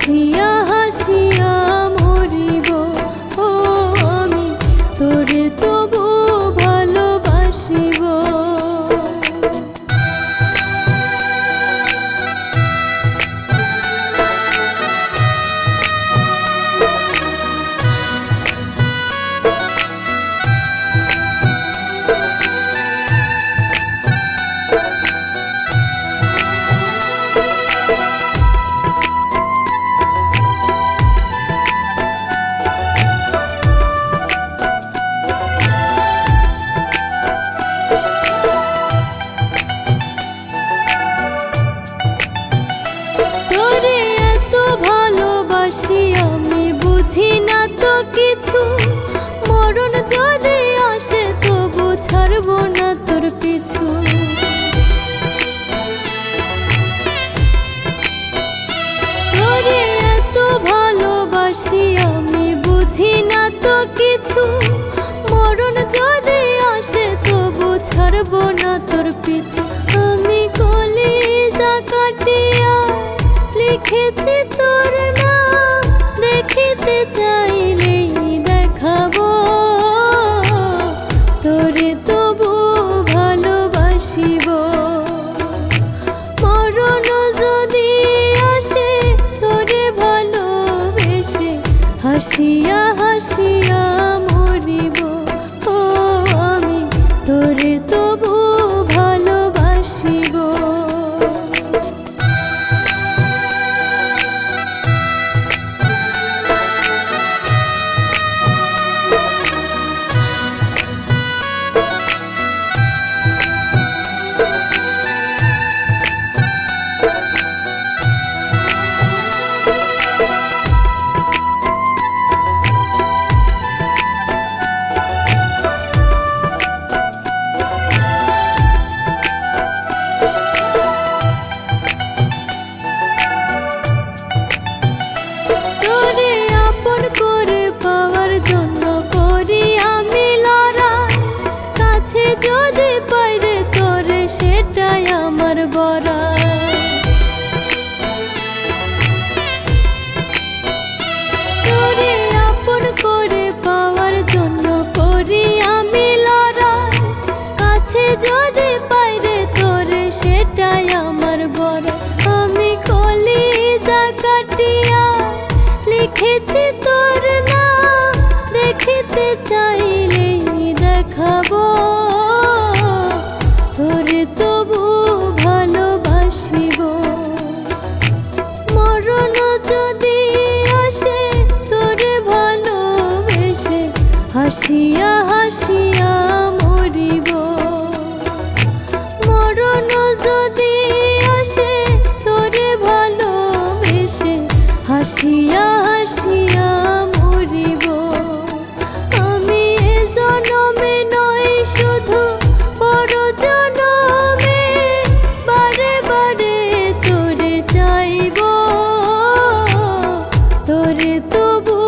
হাসিয়া হাসিয়া মরিব। ও আমি তোরে তবু ভালোবাসিব। আমি বুঝি না তো কিছু, মরণ যদি আসে তবু ছাড়ব না তোর পিছু। তোরে এত ভালোবাসি আমি বুঝি না তো কিছু, মরণ যদি আসে তবু ছাড়ব না তোর পিছু। আমি কলিজা কাটিয়া লিখেছি তোর নাম, দেখিতে চাইলেই দেখাবো। তোরে তবু ভালোবাসিব। মরণ যদি আসে তোরে ভালোবেসে হাসিয়া হাসিয়া মরিব। ও আমি তোরে তবু ভালোবাসিব। যদি পাইরে তোরে সেটাই আমার বড়া। তোরে আপন করে পাওয়ার জন্য করি আমি লড়াই, কাছে যদি পাইরে তোরে সেটাই আমার বড়া। আমি কলিজা কাটিয়া লিখেছি তোর নাম, দেখিতে চাইলেই দেখাবো। তোরে তবু ভালোবাসিব। মরণ যদি আসে তোরে ভালোবেসে হাসিয়া হাসিয়া মরিব। মরণ যদি আসে তোরে ভালোবেসে হাসিয়া হাসিয়া মরিব। আমি এ জনমে নয় শুধু পর জনমে বারে বারে তোরে চাইব। তোরে তবু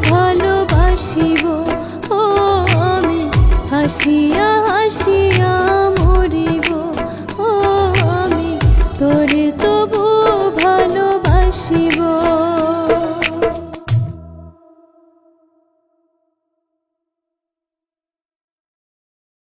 ভালোবাসিব। ও আমি হাসিয়া